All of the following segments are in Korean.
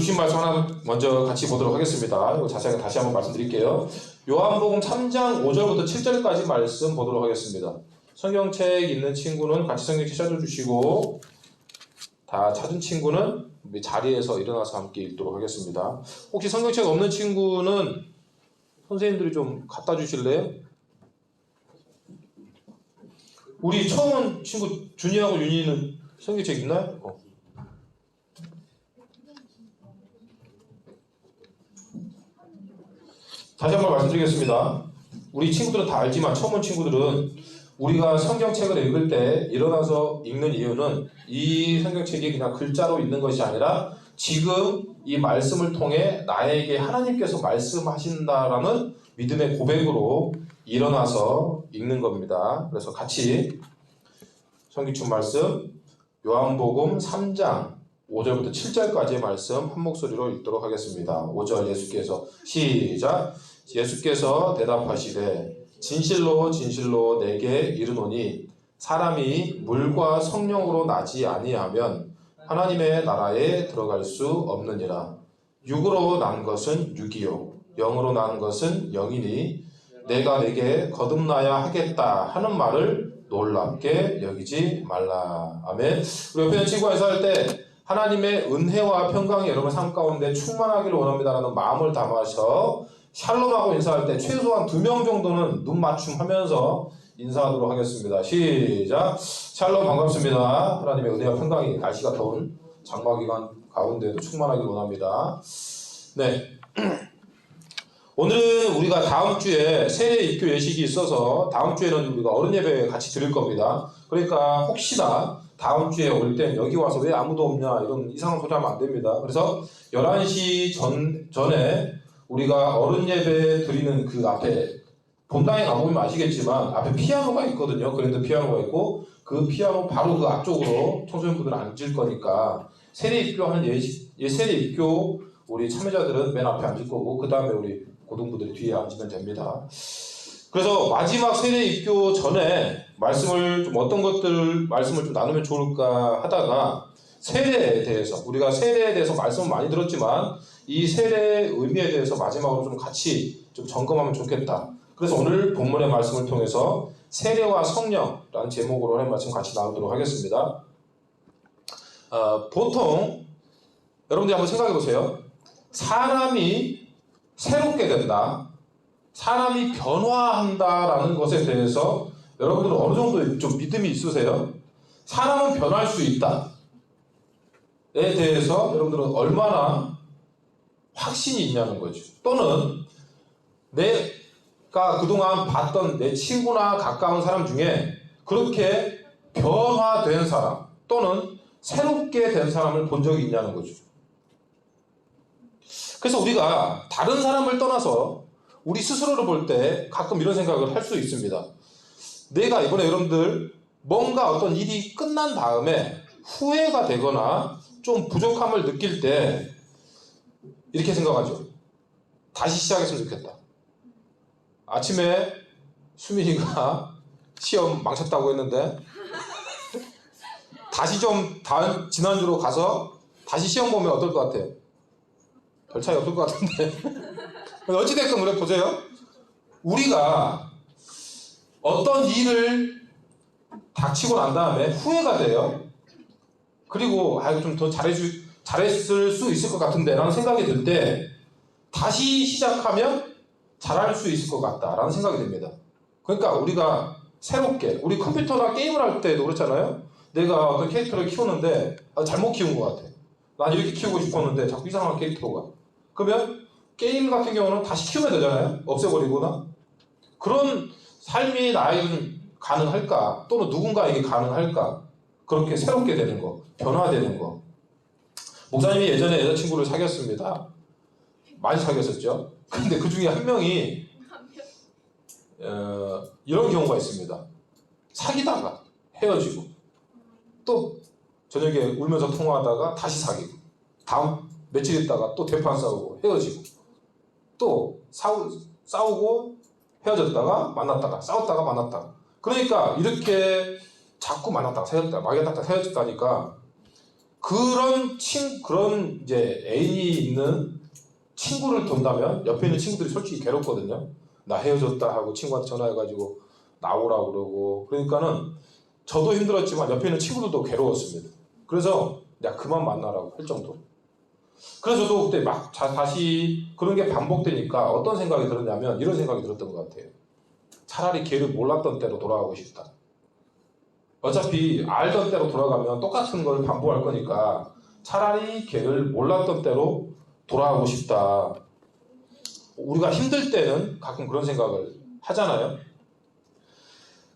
주신 말씀 하나 먼저 같이 보도록 하겠습니다. 이거 자세하게 다시 한번 말씀드릴게요. 요한복음 3장 5절부터 7절까지 말씀 보도록 하겠습니다. 성경책 있는 친구는 같이 성경책 찾아주시고, 다 찾은 친구는 자리에서 일어나서 함께 읽도록 하겠습니다. 혹시 성경책 없는 친구는 선생님들이 좀 갖다 주실래요? 우리 처음 온 친구 준이하고 윤이는 성경책 있나요? 다시 한번 말씀드리겠습니다. 우리 친구들은 다 알지만 처음 온 친구들은 우리가 성경책을 읽을 때 일어나서 읽는 이유는 이 성경책이 그냥 글자로 있는 것이 아니라 지금 이 말씀을 통해 나에게 하나님께서 말씀하신다라는 믿음의 고백으로 일어나서 읽는 겁니다. 그래서 같이 성기춘 말씀 요한복음 3장 5절부터 7절까지의 말씀 한 목소리로 읽도록 하겠습니다. 5절 예수께서 시작. 예수께서 대답하시되 진실로 진실로 내게 이르노니 사람이 물과 성령으로 나지 아니하면 하나님의 나라에 들어갈 수 없느니라. 육으로 난 것은 육이요 영으로 난 것은 영이니 내가 내게 거듭나야 하겠다 하는 말을 놀랍게 여기지 말라. 아멘. 우리 옆에 있는 친구가 인사할 때 하나님의 은혜와 평강이 여러분 삶 가운데 충만하기를 원합니다라는 마음을 담아서 샬롬하고 인사할 때 최소한 2명 정도는 눈 맞춤하면서 인사하도록 하겠습니다. 시작. 샬롬 반갑습니다. 하나님의 은혜와 평강이 날씨가 더운 장마기간 가운데도 충만하길 원합니다. 네. 오늘은 우리가 다음 주에 세례 입교 예식이 있어서 다음 주에는 우리가 어른 예배 같이 드릴 겁니다. 그러니까 혹시나 다음 주에 올 땐 여기 와서 왜 아무도 없냐 이런 이상한 소리 하면 안 됩니다. 그래서 11시 전에 우리가 어른 예배 드리는 그 앞에 본당에 가보면 아시겠지만 앞에 피아노가 있거든요. 그랜드 피아노가 있고 그 피아노 바로 그 앞쪽으로 청소년분들 앉을 거니까 세례 입교하는 세례 입교 우리 참여자들은 맨 앞에 앉을 거고 그 다음에 우리 고등부들이 뒤에 앉으면 됩니다. 그래서 마지막 세례 입교 전에 말씀을 좀 어떤 것들 말씀을 좀 나누면 좋을까 하다가 세례에 대해서 우리가 세례에 대해서 말씀을 많이 들었지만 이 세례의 의미에 대해서 마지막으로 좀 같이 좀 점검하면 좋겠다. 그래서 오늘 본문의 말씀을 통해서 세례와 성령라는 제목으로 하는 말씀 같이 나누도록 하겠습니다. 보통 여러분들이 한번 생각해 보세요. 사람이 새롭게 된다, 사람이 변화한다라는 것에 대해서 여러분들은 어느 정도 좀 믿음이 있으세요? 사람은 변할 수 있다에 대해서 여러분들은 얼마나 확신이 있냐는 거죠. 또는 내가 그동안 봤던 내 친구나 가까운 사람 중에 그렇게 변화된 사람 또는 새롭게 된 사람을 본 적이 있냐는 거죠. 그래서 우리가 다른 사람을 떠나서 우리 스스로를 볼 때 가끔 이런 생각을 할 수 있습니다. 내가 이번에 여러분들 뭔가 어떤 일이 끝난 다음에 후회가 되거나 좀 부족함을 느낄 때 이렇게 생각하죠. 다시 시작했으면 좋겠다. 아침에 수민이가 시험 망쳤다고 했는데 다시 좀 지난주로 가서 다시 시험 보면 어떨 것 같아요? 별 차이 없을 것 같은데. 어찌됐건 그래 보세요. 우리가 어떤 일을 닥치고 난 다음에 후회가 돼요. 그리고 이거 좀 더 잘했을 수 있을 것 같은데 라는 생각이 들 때 다시 시작하면 잘할 수 있을 것 같다라는 생각이 듭니다. 그러니까 우리가 새롭게 우리 컴퓨터나 게임을 할 때도 그렇잖아요. 내가 어떤 캐릭터를 키우는데 잘못 키운 것 같아. 난 이렇게 키우고 싶었는데 자꾸 이상한 캐릭터가. 그러면 게임 같은 경우는 다시 키우면 되잖아요. 없애버리거나. 그런 삶이 나에게는 가능할까? 또는 누군가에게 가능할까? 그렇게 새롭게 되는 거, 변화되는 거. 목사님이 예전에 여자친구를 사귀었습니다. 많이 사귀었었죠. 근데 그 중에 한 명이 이런 경우가 있습니다. 사귀다가 헤어지고 또 저녁에 울면서 통화하다가 다시 사귀고 다음 며칠 있다가 또 대판 싸우고 헤어지고 또 싸우고 헤어졌다가 만났다가 싸웠다가 만났다가 그러니까 이렇게 자꾸 만났다가 헤어졌다가 헤어졌다니까 그런 이제 애인이 있는 친구를 둔다면 옆에 있는 친구들이 솔직히 괴롭거든요. 나 헤어졌다 하고 친구한테 전화해가지고 나오라고 그러고, 그러니까는 저도 힘들었지만 옆에 있는 친구들도 괴로웠습니다. 그래서 야 그만 만나라고 할 정도로. 그래서 저도 그때 막 다시 그런 게 반복되니까 어떤 생각이 들었냐면 이런 생각이 들었던 것 같아요. 차라리 걔를 몰랐던 때로 돌아가고 싶다. 어차피 알던 때로 돌아가면 똑같은 걸 반복할 거니까 차라리 걔를 몰랐던 때로 돌아가고 싶다. 우리가 힘들 때는 가끔 그런 생각을 하잖아요.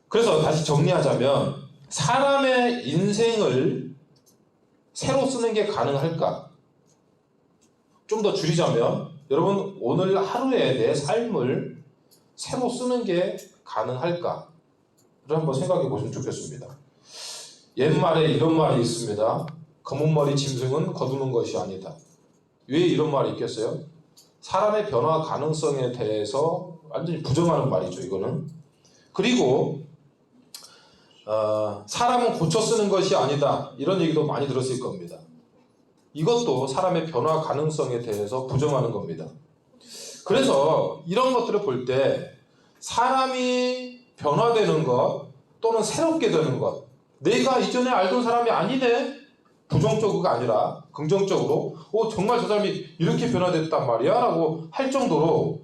그래서 다시 정리하자면 사람의 인생을 새로 쓰는 게 가능할까? 좀 더 줄이자면 여러분 오늘 하루에 내 삶을 새로 쓰는 게 가능할까? 를 한번 생각해 보시면 좋겠습니다. 옛말에 이런 말이 있습니다. 검은 머리 짐승은 거두는 것이 아니다. 왜 이런 말이 있겠어요? 사람의 변화 가능성에 대해서 완전히 부정하는 말이죠, 이거는. 그리고 사람은 고쳐 쓰는 것이 아니다. 이런 얘기도 많이 들었을 겁니다. 이것도 사람의 변화 가능성에 대해서 부정하는 겁니다. 그래서 이런 것들을 볼 때 사람이 변화되는 것 또는 새롭게 되는 것, 내가 이전에 알던 사람이 아니네? 부정적으로가 아니라 긍정적으로 정말 저 사람이 이렇게 변화됐단 말이야? 라고 할 정도로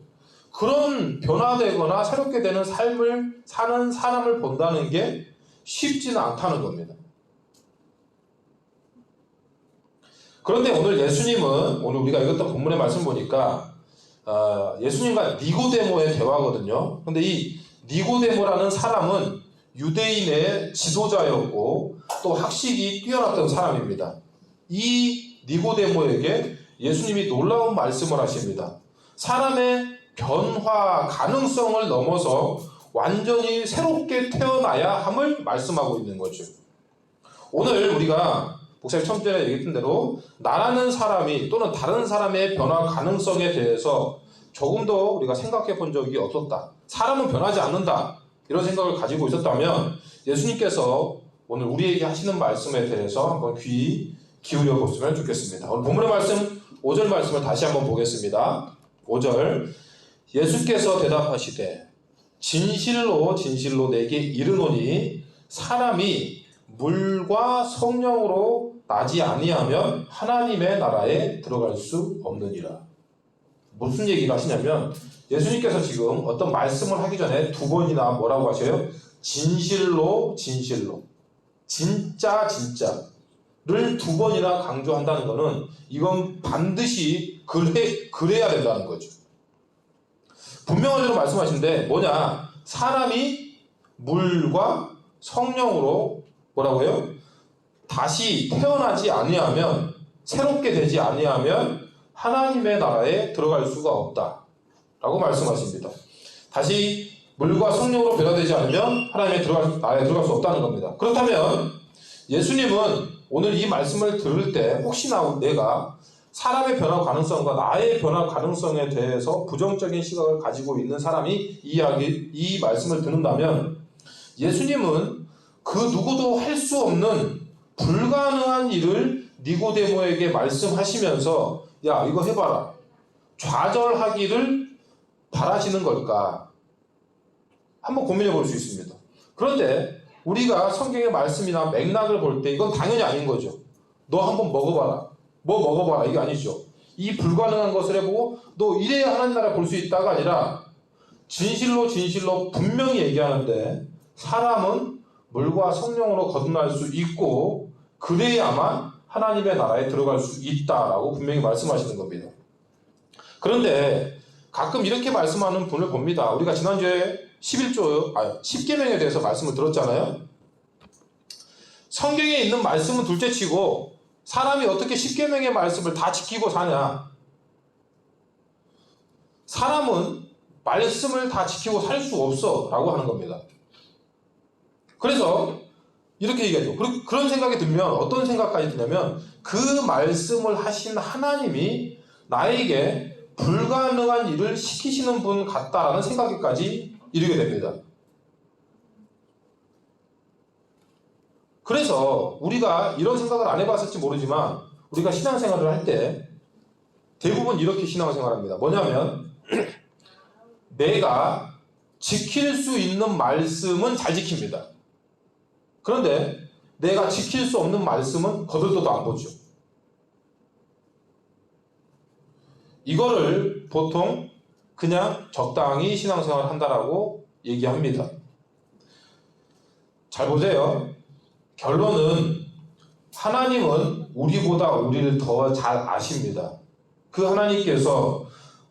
그런 변화되거나 새롭게 되는 삶을 사는 사람을 본다는 게 쉽지는 않다는 겁니다. 그런데 오늘 예수님은, 오늘 우리가 읽었던 본문의 말씀 보니까 예수님과 니고데모의 대화거든요. 근데 이 니고데모라는 사람은 유대인의 지도자였고 또 학식이 뛰어났던 사람입니다. 이 니고데모에게 예수님이 놀라운 말씀을 하십니다. 사람의 변화 가능성을 넘어서 완전히 새롭게 태어나야 함을 말씀하고 있는 거죠. 오늘 우리가 목사님 처음 전에 얘기했던 대로 나라는 사람이 또는 다른 사람의 변화 가능성에 대해서 조금 더 우리가 생각해 본 적이 없었다. 사람은 변하지 않는다. 이런 생각을 가지고 있었다면 예수님께서 오늘 우리에게 하시는 말씀에 대해서 한번 귀 기울여 보시면 좋겠습니다. 오늘 본문의 말씀 5절 말씀을 다시 한번 보겠습니다. 5절 예수께서 대답하시되 진실로 진실로 내게 이르노니 사람이 물과 성령으로 나지 아니하면 하나님의 나라에 들어갈 수 없느니라. 무슨 얘기를 하시냐면 예수님께서 지금 어떤 말씀을 하기 전에 두 번이나 뭐라고 하셔요? 진실로 진실로 진짜 진짜를 두 번이나 강조한다는 것은 이건 반드시 그래야 된다는 거죠. 분명하게도 말씀하시는데 뭐냐? 사람이 물과 성령으로 뭐라고요? 다시 태어나지 아니하면, 새롭게 되지 아니하면 하나님의 나라에 들어갈 수가 없다 라고 말씀하십니다. 다시 물과 성령으로 변화되지 않으면 하나님의 나라에 들어갈 수 없다는 겁니다. 그렇다면 예수님은 오늘 이 말씀을 들을 때 혹시나 내가 사람의 변화 가능성과 나의 변화 가능성에 대해서 부정적인 시각을 가지고 있는 사람이 이 말씀을 듣는다면 예수님은 그 누구도 할 수 없는 불가능한 일을 니고데모에게 말씀하시면서 야 이거 해봐라 좌절하기를 바라시는 걸까? 한번 고민해 볼 수 있습니다. 그런데 우리가 성경의 말씀이나 맥락을 볼 때 이건 당연히 아닌 거죠. 너 한번 먹어봐라. 뭐 먹어봐라 이게 아니죠. 이 불가능한 것을 해보고 너 이래야 하나님 나라 볼 수 있다가 아니라 진실로 진실로 분명히 얘기하는데 사람은 물과 성령으로 거듭날 수 있고 그래야만 하나님의 나라에 들어갈 수 있다라고 분명히 말씀하시는 겁니다. 그런데 가끔 이렇게 말씀하는 분을 봅니다. 우리가 지난주에 10계명에 대해서 말씀을 들었잖아요. 성경에 있는 말씀은 둘째치고 사람이 어떻게 10계명의 말씀을 다 지키고 사냐? 사람은 말씀을 다 지키고 살 수 없어 라고 하는 겁니다. 그래서 이렇게 얘기하죠. 그런 생각이 들면 어떤 생각까지 드냐면 그 말씀을 하신 하나님이 나에게 불가능한 일을 시키시는 분 같다라는 생각까지 이르게 됩니다. 그래서 우리가 이런 생각을 안 해봤을지 모르지만 우리가 신앙생활을 할 때 대부분 이렇게 신앙생활합니다. 뭐냐면 내가 지킬 수 있는 말씀은 잘 지킵니다. 그런데 내가 지킬 수 없는 말씀은 거들떠도 안 보죠. 이거를 보통 그냥 적당히 신앙생활을 한다라고 얘기합니다. 잘 보세요. 결론은 하나님은 우리보다 우리를 더 잘 아십니다. 그 하나님께서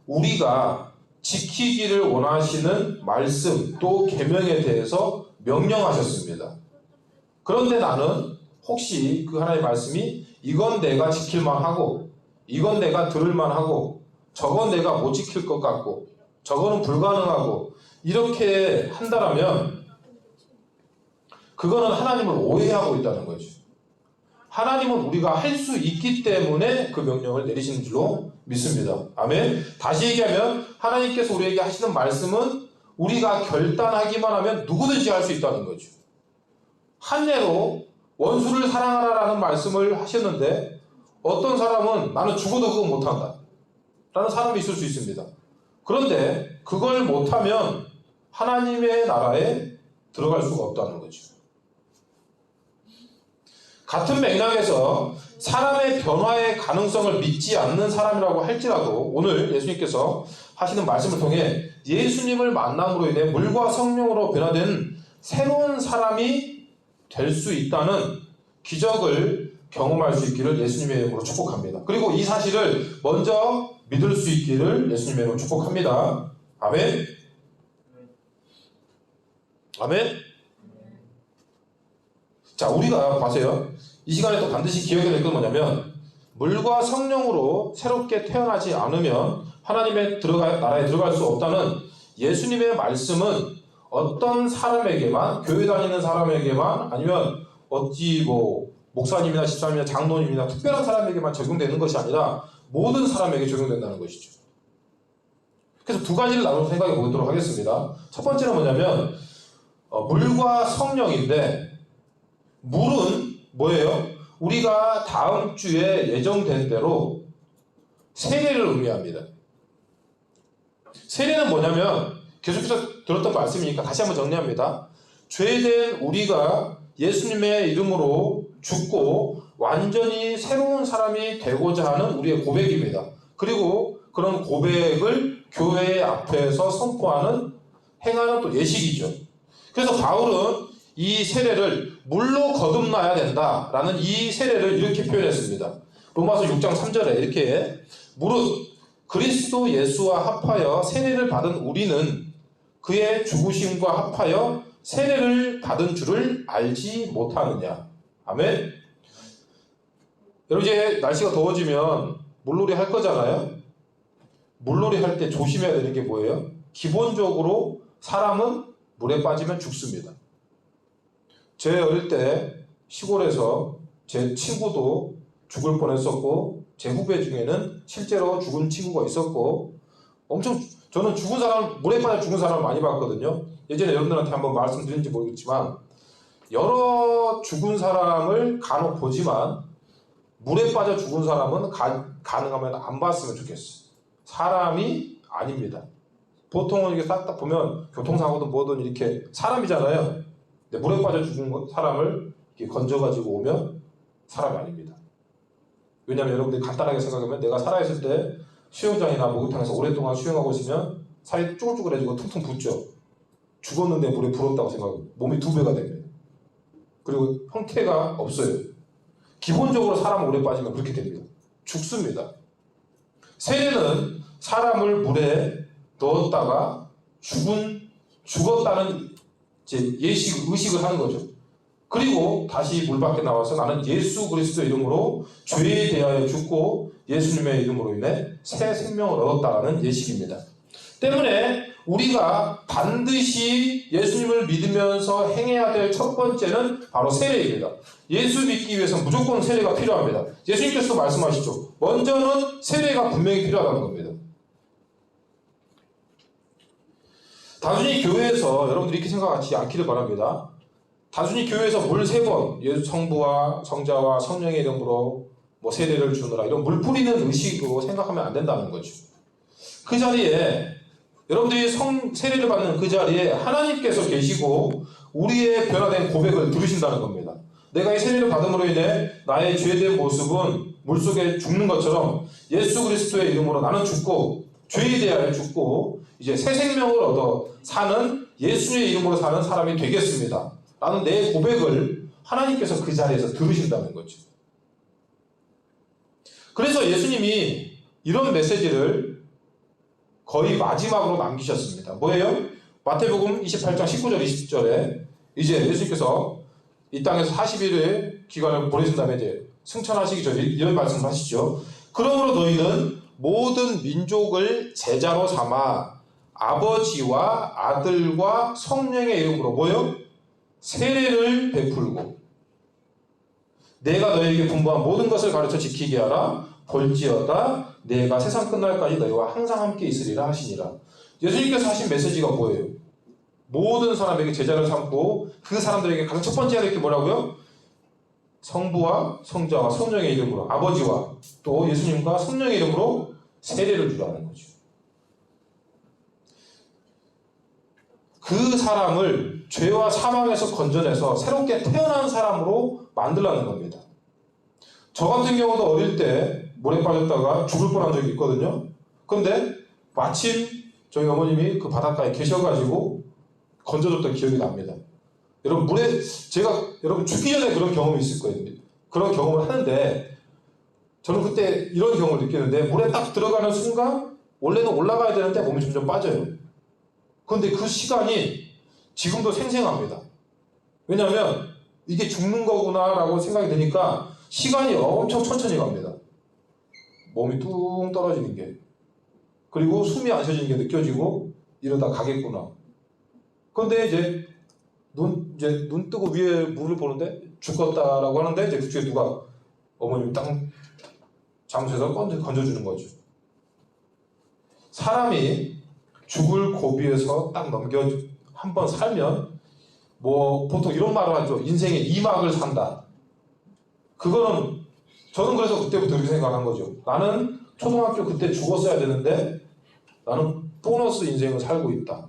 우리가 지키기를 원하시는 말씀 또 계명에 대해서 명령하셨습니다. 그런데 나는 혹시 그 하나님의 말씀이 이건 내가 지킬 만하고 이건 내가 들을 만하고 저건 내가 못 지킬 것 같고 저거는 불가능하고 이렇게 한다라면 그거는 하나님을 오해하고 있다는 거죠. 하나님은 우리가 할 수 있기 때문에 그 명령을 내리시는 줄로 믿습니다. 아멘. 다시 얘기하면 하나님께서 우리에게 하시는 말씀은 우리가 결단하기만 하면 누구든지 할 수 있다는 거죠. 한 예로 원수를 사랑하라라는 말씀을 하셨는데 어떤 사람은 나는 죽어도 그거 못한다 라는 사람이 있을 수 있습니다. 그런데 그걸 못하면 하나님의 나라에 들어갈 수가 없다는 거죠. 같은 맥락에서 사람의 변화의 가능성을 믿지 않는 사람이라고 할지라도 오늘 예수님께서 하시는 말씀을 통해 예수님을 만남으로 인해 물과 성령으로 변화된 새로운 사람이 될 수 있다는 기적을 경험할 수 있기를 예수님의 이름으로 축복합니다. 그리고 이 사실을 먼저 믿을 수 있기를 예수님의 이름으로 축복합니다. 아멘. 아멘. 자, 우리가 봐세요. 이 시간에 또 반드시 기억해야 될 건 뭐냐면 물과 성령으로 새롭게 태어나지 않으면 하나님의 나라에 들어갈 수 없다는 예수님의 말씀은 어떤 사람에게만, 교회 다니는 사람에게만, 아니면 어찌 목사님이나 집사님이나 장로님이나 특별한 사람에게만 적용되는 것이 아니라 모든 사람에게 적용된다는 것이죠. 그래서 두 가지를 나눠서 생각해 보도록 하겠습니다. 첫 번째는 뭐냐면 물과 성령인데 물은 뭐예요? 우리가 다음 주에 예정된 대로 세례를 의미합니다. 세례는 뭐냐면 계속해서 들었던 말씀이니까 다시 한번 정리합니다. 죄된 우리가 예수님의 이름으로 죽고 완전히 새로운 사람이 되고자 하는 우리의 고백입니다. 그리고 그런 고백을 교회 앞에서 선포하는 행하는 또 예식이죠. 그래서 바울은 이 세례를 물로 거듭나야 된다라는 이 세례를 이렇게 표현했습니다. 로마서 6장 3절에 이렇게 무릇 그리스도 예수와 합하여 세례를 받은 우리는 그의 죽으심과 합하여 세례를 받은 줄을 알지 못하느냐. 아멘. 여러분 이제 날씨가 더워지면 물놀이 할 거잖아요. 물놀이 할 때 조심해야 되는 게 뭐예요? 기본적으로 사람은 물에 빠지면 죽습니다. 제 어릴 때 시골에서 제 친구도 죽을 뻔했었고 제 후배 중에는 실제로 죽은 친구가 있었고 엄청 저는 죽은 사람, 물에 빠져 죽은 사람을 많이 봤거든요. 예전에 여러분들한테 한번 말씀드린지 모르겠지만 여러 죽은 사람을 간혹 보지만 물에 빠져 죽은 사람은 가능하면 안 봤으면 좋겠어요. 사람이 아닙니다. 보통은 이게 딱 보면 교통사고든 뭐든 이렇게 사람이잖아요. 근데 물에 빠져 죽은 사람을 이렇게 건져가지고 오면 사람이 아닙니다. 왜냐하면 여러분들이 간단하게 생각하면 내가 살아있을 때 수영장이나 목욕탕에서 오랫동안 수영하고 있으면 살이 쭈글쭈글해지고 퉁퉁 붓죠. 죽었는데 물에 불었다고 생각하고 몸이 2배가 됩니다. 그리고 형태가 없어요. 기본적으로 사람은 물에 빠지면 그렇게 됩니다. 죽습니다. 세례는 사람을 물에 넣었다가 죽었다는 의식을 하는 거죠. 그리고 다시 물 밖에 나와서 나는 예수 그리스도 이름으로 죄에 대하여 죽고 예수님의 이름으로 인해 새 생명을 얻었다는 예식입니다. 때문에 우리가 반드시 예수님을 믿으면서 행해야 될 첫 번째는 바로 세례입니다. 예수 믿기 위해서는 무조건 세례가 필요합니다. 예수님께서도 말씀하시죠. 먼저는 세례가 분명히 필요하다는 겁니다. 단순히 교회에서 여러분들이 이렇게 생각하지 않기를 바랍니다. 단순히 교회에서 물 3번, 예수 성부와 성자와 성령의 이름으로 뭐 세례를 주느라 이런 물 뿌리는 의식으로 생각하면 안 된다는 거죠. 그 자리에 여러분들이 세례를 받는 그 자리에 하나님께서 계시고 우리의 변화된 고백을 들으신다는 겁니다. 내가 이 세례를 받음으로 인해 나의 죄된 모습은 물속에 죽는 것처럼 예수 그리스도의 이름으로 나는 죽고 죄에 대하여 죽고 이제 새 생명을 얻어 사는 예수의 이름으로 사는 사람이 되겠습니다. 라는 내 고백을 하나님께서 그 자리에서 들으신다는 거죠. 그래서 예수님이 이런 메시지를 거의 마지막으로 남기셨습니다. 뭐예요? 마태복음 28장 19절 20절에 이제 예수님께서 이 땅에서 40일의 기간을 보내신 다음에 이제 승천하시기 전에 이런 말씀을 하시죠. 그러므로 너희는 모든 민족을 제자로 삼아 아버지와 아들과 성령의 이름으로 뭐요? 세례를 베풀고 내가 너희에게 분부한 모든 것을 가르쳐 지키게 하라. 볼지어다 내가 세상 끝날까지 너희와 항상 함께 있으리라 하시니라. 예수님께서 하신 메시지가 뭐예요? 모든 사람에게 제자를 삼고 그 사람들에게 가장 첫 번째 해야 될 게 뭐라고요? 성부와 성자와 성령의 이름으로 아버지와 또 예수님과 성령의 이름으로 세례를 주라는 거죠. 그 사람을 죄와 사망에서 건져내서 새롭게 태어난 사람으로 만들라는 겁니다. 저 같은 경우도 어릴 때 물에 빠졌다가 죽을 뻔한 적이 있거든요. 그런데 마침 저희 어머님이 그 바닷가에 계셔가지고 건져줬던 기억이 납니다. 여러분 여러분 죽기 전에 그런 경험이 있을 거예요. 그런 경험을 하는데 저는 그때 이런 경험을 느끼는데 물에 딱 들어가는 순간 원래는 올라가야 되는데 몸이 점점 빠져요. 그런데 그 시간이 지금도 생생합니다. 왜냐하면 이게 죽는 거구나 라고 생각이 드니까 시간이 엄청 천천히 갑니다. 몸이 뚱 떨어지는 게. 그리고 숨이 안 쉬어지는 게 느껴지고 이러다 가겠구나. 그런데 이제 눈 뜨고 위에 물을 보는데 죽었다라고 하는데 이제 그쪽에 누가 어머님이 딱 잠수해서 건져주는 거죠. 사람이 죽을 고비에서 딱 한번 살면 뭐 보통 이런 말을 하죠. 인생의 2막을 산다. 그거는 저는 그래서 그때부터 이렇게 생각한 거죠. 나는 초등학교 그때 죽었어야 되는데 나는 보너스 인생을 살고 있다.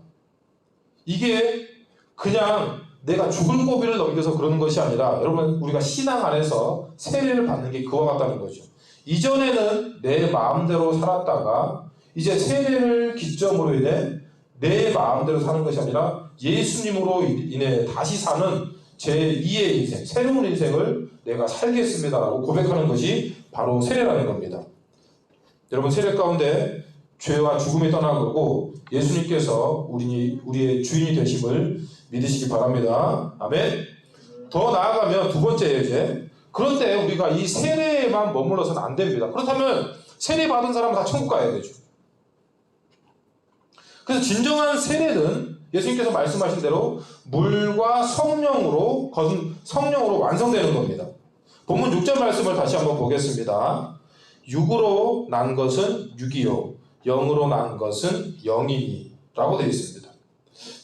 이게 그냥 내가 죽을 고비를 넘겨서 그러는 것이 아니라 여러분 우리가 신앙 안에서 세례를 받는 게 그와 같다는 거죠. 이전에는 내 마음대로 살았다가 이제 세례를 기점으로 인해 내 마음대로 사는 것이 아니라 예수님으로 인해 다시 사는 제2의 인생, 새로운 인생을 내가 살겠습니다라고 고백하는 것이 바로 세례라는 겁니다. 여러분 세례 가운데 죄와 죽음이 떠나고 예수님께서 우리의 주인이 되심을 믿으시기 바랍니다. 아멘. 더 나아가면 두 번째예요 이제. 그런데 우리가 이 세례에만 머물러서는 안 됩니다. 그렇다면 세례 받은 사람은 다 천국 가야 되죠. 그래서 진정한 세례는 예수님께서 말씀하신 대로 물과 성령으로 완성되는 겁니다. 본문 6절 말씀을 다시 한번 보겠습니다. 육으로 난 것은 육이요 영으로 난 것은 영이니 라고 되어 있습니다.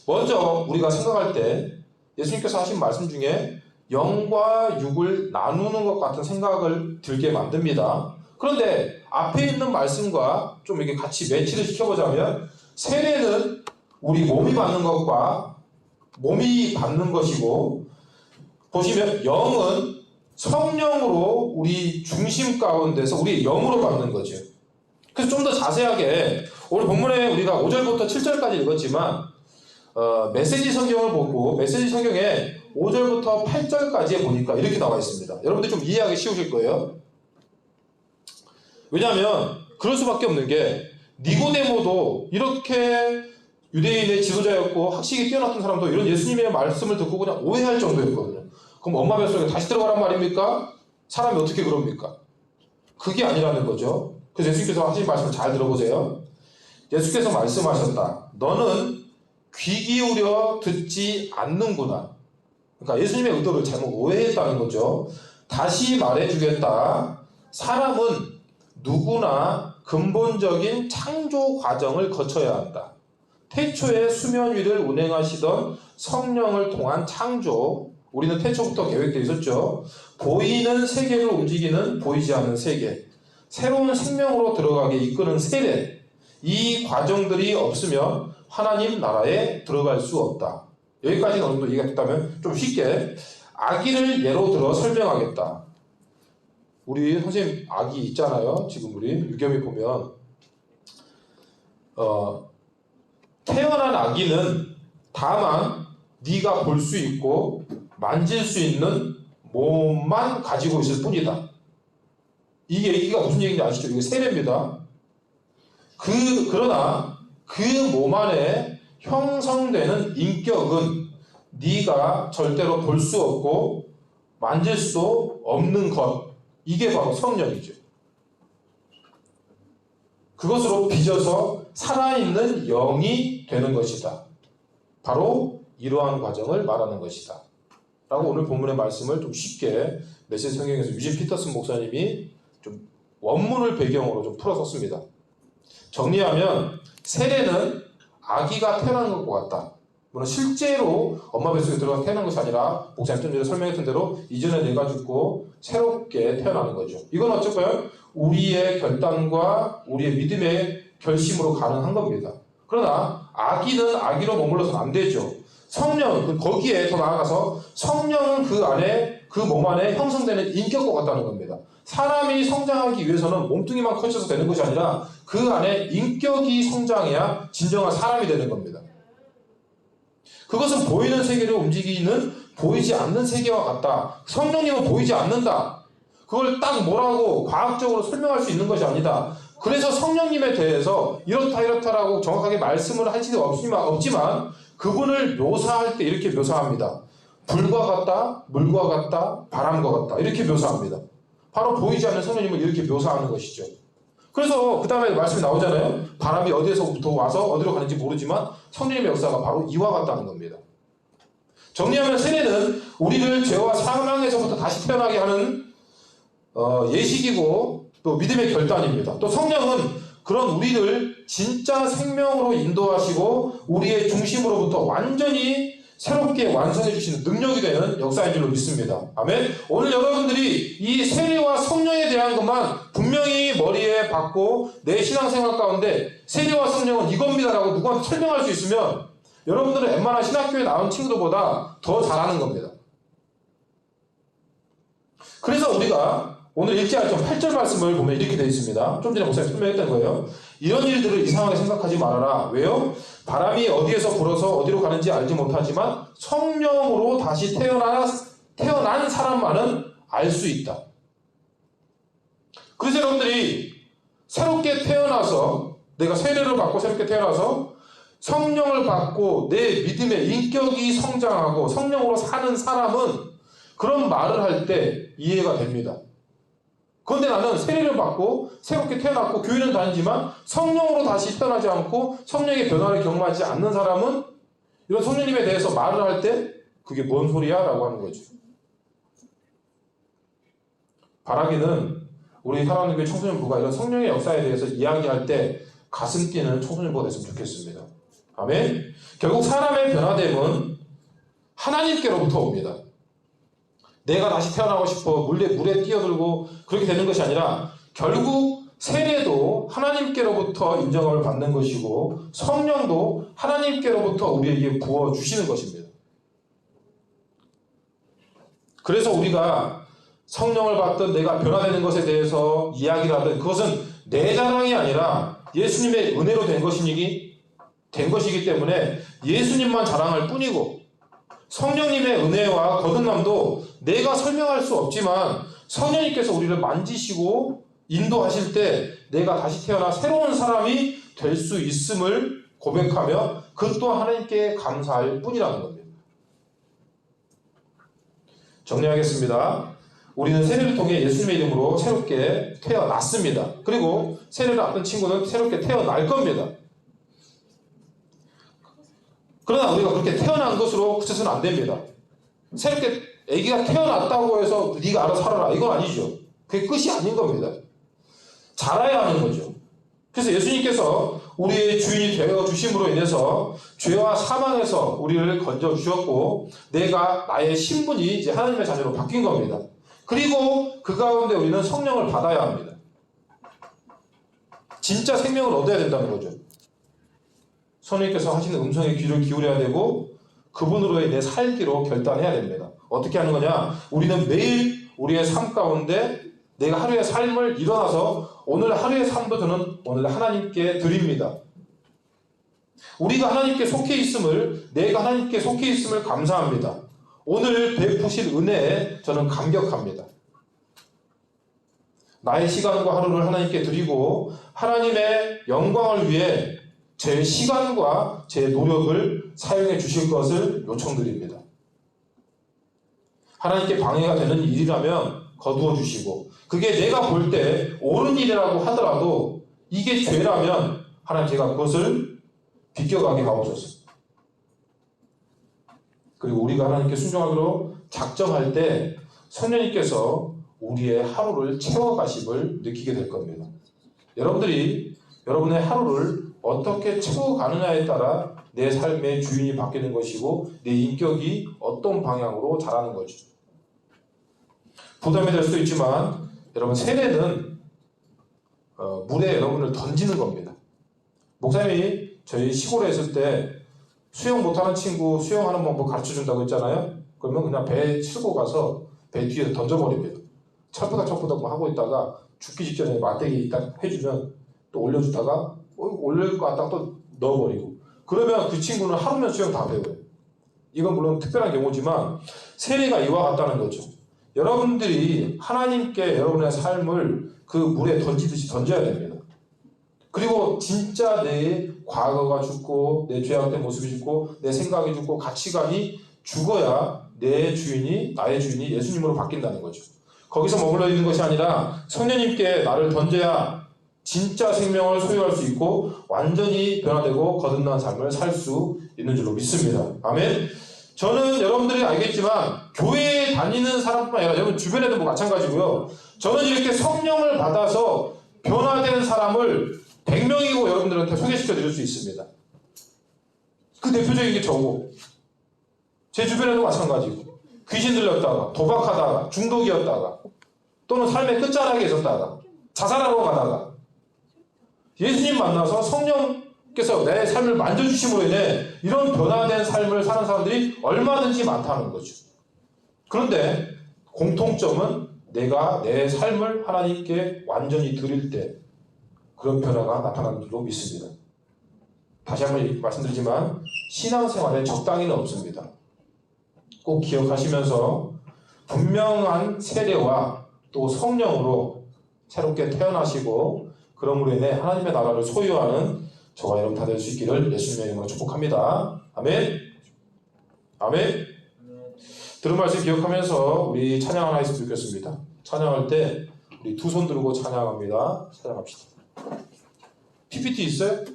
먼저 우리가 생각할 때 예수님께서 하신 말씀 중에 영과 육을 나누는 것 같은 생각을 들게 만듭니다. 그런데 앞에 있는 말씀과 좀 이렇게 같이 매치를 시켜보자면 세례는 우리 몸이 받는 것과 몸이 받는 것이고 보시면 영은 성령으로 우리 중심 가운데서 우리 영으로 받는 거죠. 그래서 좀 더 자세하게 오늘 본문에 우리가 5절부터 7절까지 읽었지만 메시지 성경을 보고 메시지 성경에 5절부터 8절까지에 보니까 이렇게 나와 있습니다. 여러분들 좀 이해하기 쉬우실 거예요. 왜냐하면 그럴 수밖에 없는 게 니고데모도 이렇게 유대인의 지도자였고 학식이 뛰어났던 사람도 이런 예수님의 말씀을 듣고 그냥 오해할 정도였거든요. 그럼 엄마 뱃속에 다시 들어가란 말입니까? 사람이 어떻게 그럽니까? 그게 아니라는 거죠. 그래서 예수님께서 하신 말씀을 잘 들어보세요. 예수께서 말씀하셨다. 너는 귀 기울여 듣지 않는구나. 그러니까 예수님의 의도를 잘못 오해했다는 거죠. 다시 말해주겠다. 사람은 누구나 근본적인 창조 과정을 거쳐야 한다. 태초에 수면 위를 운행하시던 성령을 통한 창조, 우리는 태초부터 계획되어 있었죠. 보이는 세계를 움직이는 보이지 않는 세계, 새로운 생명으로 들어가게 이끄는 세례, 이 과정들이 없으면 하나님 나라에 들어갈 수 없다. 여기까지 어느 정도 이해가 됐다면 좀 쉽게 아기를 예로 들어 설명하겠다. 우리 선생님 아기 있잖아요. 지금 우리 유겸이 보면 태어난 아기는 다만 네가 볼 수 있고 만질 수 있는 몸만 가지고 있을 뿐이다. 이게 얘기가 무슨 얘기인지 아시죠? 이게 세례입니다. 그러나 그 몸 안에 형성되는 인격은 네가 절대로 볼 수 없고 만질 수 없는 것, 이게 바로 성령이죠. 그것으로 빚어서 살아있는 영이 되는 것이다. 바로 이러한 과정을 말하는 것이다. 라고 오늘 본문의 말씀을 좀 쉽게 메시지 성경에서 유진 피터슨 목사님이 좀 원문을 배경으로 좀 풀어섰습니다. 정리하면 세례는 아기가 태어나는 것과 같다. 물론 실제로 엄마 뱃속에 들어가 태어난 것이 아니라 목사님 좀 전에 설명했던 대로 이전에 내가 죽고 새롭게 태어나는 거죠. 이건 어쩔까요? 우리의 결단과 우리의 믿음의 결심으로 가능한 겁니다. 그러나 아기는 아기로 머물러서는 안 되죠. 성령, 거기에 더 나아가서 성령은 그 안에, 그 몸 안에 형성되는 인격과 같다는 겁니다. 사람이 성장하기 위해서는 몸뚱이만 커져서 되는 것이 아니라 그 안에 인격이 성장해야 진정한 사람이 되는 겁니다. 그것은 보이는 세계를 움직이는 보이지 않는 세계와 같다. 성령님은 보이지 않는다. 그걸 딱 뭐라고 과학적으로 설명할 수 있는 것이 아니다. 그래서 성령님에 대해서 이렇다라고 정확하게 말씀을 할 수도 없지만 그분을 묘사할 때 이렇게 묘사합니다. 불과 같다, 물과 같다, 바람과 같다. 이렇게 묘사합니다. 바로 보이지 않는 성령님을 이렇게 묘사하는 것이죠. 그래서 그 다음에 말씀이 나오잖아요. 바람이 어디에서부터 와서 어디로 가는지 모르지만 성령님의 역사가 바로 이와 같다는 겁니다. 정리하면 세례는 우리를 죄와 사망에서부터 다시 태어나게 하는 예식이고 또 믿음의 결단입니다. 또 성령은 그런 우리를 진짜 생명으로 인도하시고 우리의 중심으로부터 완전히 새롭게 완성해 주시는 능력이 되는 역사인 줄로 믿습니다. 아멘. 오늘 여러분들이 이 세례와 성령에 대한 것만 분명히 머리에 박고 내 신앙생활 가운데 세례와 성령은 이겁니다라고 누구한테 설명할 수 있으면 여러분들은 웬만한 신학교에 나온 친구들보다 더 잘하는 겁니다. 그래서 우리가 오늘 읽지 않았던 8절 말씀을 보면 이렇게 되어 있습니다. 좀 전에 목사님 설명했던 거예요. 이런 일들을 이상하게 생각하지 말아라. 왜요? 바람이 어디에서 불어서 어디로 가는지 알지 못하지만 성령으로 다시 태어난 사람만은 알 수 있다. 그래서 여러분들이 새롭게 태어나서 내가 세례를 받고 새롭게 태어나서 성령을 받고 내 믿음의 인격이 성장하고 성령으로 사는 사람은 그런 말을 할 때 이해가 됩니다. 그런데 나는 세례를 받고 새롭게 태어났고 교회는 다니지만 성령으로 다시 태어나지 않고 성령의 변화를 경험하지 않는 사람은 이런 성령님에 대해서 말을 할 때 그게 뭔 소리야? 라고 하는 거죠. 바라기는 우리 사랑하는 교회 청소년부가 이런 성령의 역사에 대해서 이야기할 때 가슴 뛰는 청소년부가 됐으면 좋겠습니다. 아멘. 결국 사람의 변화됨은 하나님께로부터 옵니다. 내가 다시 태어나고 싶어 물에 뛰어들고 그렇게 되는 것이 아니라 결국 세례도 하나님께로부터 인정을 받는 것이고 성령도 하나님께로부터 우리에게 부어주시는 것입니다. 그래서 우리가 성령을 받든 내가 변화되는 것에 대해서 이야기를 하든 그것은 내 자랑이 아니라 예수님의 은혜로 된 것이기 때문에 예수님만 자랑할 뿐이고 성령님의 은혜와 거듭남도 내가 설명할 수 없지만 성령님께서 우리를 만지시고 인도하실 때 내가 다시 태어나 새로운 사람이 될 수 있음을 고백하며 그 또한 하나님께 감사할 뿐이라는 겁니다. 정리하겠습니다. 우리는 세례를 통해 예수님의 이름으로 새롭게 태어났습니다. 그리고 세례를 앞둔 친구는 새롭게 태어날 겁니다. 그러나 우리가 그렇게 태어난 것으로 그쳐서는 안 됩니다. 새롭게 아기가 태어났다고 해서 네가 알아서 살아라. 이건 아니죠. 그게 끝이 아닌 겁니다. 자라야 하는 거죠. 그래서 예수님께서 우리의 주인이 되어 주심으로 인해서 죄와 사망에서 우리를 건져 주셨고 내가 나의 신분이 이제 하나님의 자녀로 바뀐 겁니다. 그리고 그 가운데 우리는 성령을 받아야 합니다. 진짜 생명을 얻어야 된다는 거죠. 성령님께서 하시는 음성에 귀를 기울여야 되고 그분으로의 내 살기로 결단해야 됩니다. 어떻게 하는 거냐? 우리는 매일 우리의 삶 가운데 내가 하루의 삶을 일어나서 오늘 하루의 삶도 저는 오늘 하나님께 드립니다. 우리가 하나님께 속해 있음을, 내가 하나님께 속해 있음을 감사합니다. 오늘 베푸실 은혜에 저는 감격합니다. 나의 시간과 하루를 하나님께 드리고 하나님의 영광을 위해 제 시간과 제 노력을 사용해 주실 것을 요청드립니다. 하나님께 방해가 되는 일이라면 거두어 주시고 그게 내가 볼 때 옳은 일이라고 하더라도 이게 죄라면 하나님 제가 그것을 비껴가게 하옵소서. 그리고 우리가 하나님께 순종하기로 작정할 때 성령님께서 우리의 하루를 채워가심을 느끼게 될 겁니다. 여러분들이 여러분의 하루를 어떻게 채워가느냐에 따라 내 삶의 주인이 바뀌는 것이고 내 인격이 어떤 방향으로 자라는 거죠. 부담이 될 수도 있지만 여러분 세례는 물에 여러분을 던지는 겁니다. 목사님이 저희 시골에 있을 때 수영 못하는 친구 수영하는 방법 가르쳐준다고 했잖아요. 그러면 그냥 배에 싣고 가서 배 뒤에서 던져버립니다. 철푸덕철푸덕 하고 있다가 죽기 직전에 맞대기 딱 해주면 또 올려주다가 올릴 거 같다가 또 넣어버리고 그러면 그 친구는 하루면 수영 다 배워요. 이건 물론 특별한 경우지만 세례가 이와 같다는 거죠. 여러분들이 하나님께 여러분의 삶을 그 물에 던지듯이 던져야 됩니다. 그리고 진짜 내 과거가 죽고 내 죄악된 모습이 죽고 내 생각이 죽고 가치관이 죽어야 내 주인이 나의 주인이 예수님으로 바뀐다는 거죠. 거기서 머물러 있는 것이 아니라 성령님께 나를 던져야 진짜 생명을 소유할 수 있고 완전히 변화되고 거듭난 삶을 살 수 있는 줄로 믿습니다. 아멘. 저는 여러분들이 알겠지만 교회에 다니는 사람뿐만 아니라 여러분 주변에도 뭐 마찬가지고요. 저는 이렇게 성령을 받아서 변화된 사람을 100명이고 여러분들한테 소개시켜 드릴 수 있습니다. 그 대표적인 게 저고 제 주변에도 마찬가지고 귀신 들렸다가 도박하다가 중독이었다가 또는 삶의 끝자락에 있었다가 자살하러 가다가 예수님 만나서 성령께서 내 삶을 만져주심으로 인해 이런 변화된 삶을 사는 사람들이 얼마든지 많다는 거죠. 그런데 공통점은 내가 내 삶을 하나님께 완전히 드릴 때 그런 변화가 나타나는 줄로 믿습니다. 다시 한번 말씀드리지만 신앙생활에 적당히는 없습니다. 꼭 기억하시면서 분명한 세례와 또 성령으로 새롭게 태어나시고 그러므로 인해 하나님의 나라를 소유하는 저와 여러분 다 될 수 있기를 예수님의 이름으로 축복합니다. 아멘. 아멘. 들은 말씀 기억하면서 우리 찬양 하나 했으면 좋겠습니다. 찬양할 때 우리 두 손 들고 찬양합니다. 찬양합시다. PPT 있어요?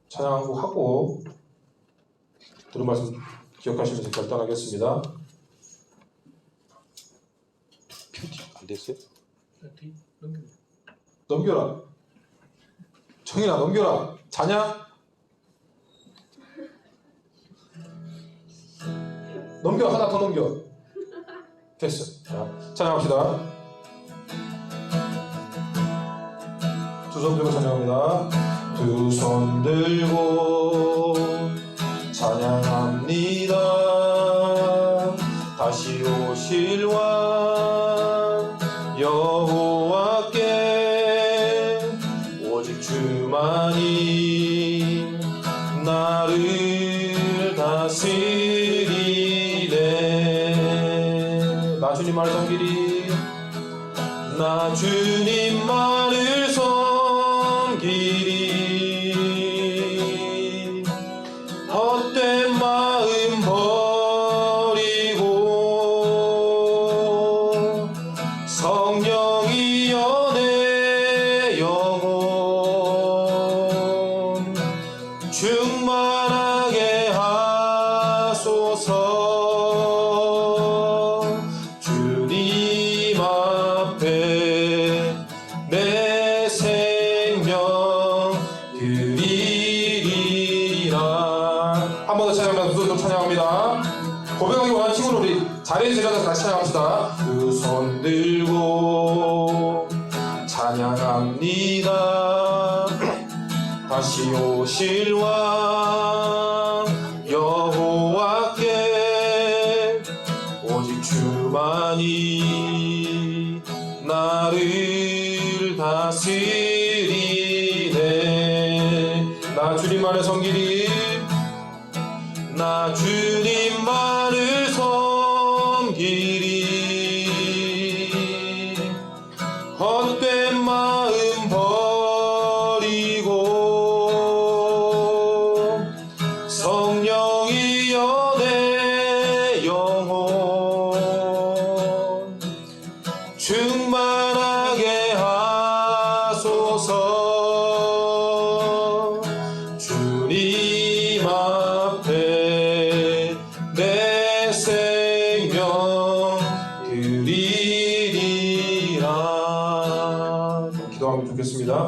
찬양하고 하고 들은 말씀 기억하시면서 결단하겠습니다. PPT 안 됐어요? 넘겨라. 정인아 넘겨라. 자냐? 넘겨. 하나 더 넘겨. 됐어. 자, 찬양합시다. 두 손 들고 찬양합니다. 두 손 들고 찬양합니다. 다시 오실 왕 여호와께 오직 주만이 나를 다스리네. 나 주님만을 섬기리. 나 주님만을 섬기리. 헛된 마음 버리고 성령이여 내 영혼 충만하게 하소서. 주님 앞에 내 생명 드리리라. 한 번 더 찬양합니다. 두 손 찬양합니다. 고백하기 원하는 친구는 우리 자리에서 일어나서 같이 찬양합시다. 두 손 들고 찬양합니다. 다시 오실 왕 여호와께 오직 주만이 나를 다스리네. 나 주님만을 섬기리. 나 주님만을 섬기리. 헛된 마음 버리고 성령이여 내 영혼 충만하게 하소서. 주님 앞에 내 생명 드리리라. 기도하면 좋겠습니다.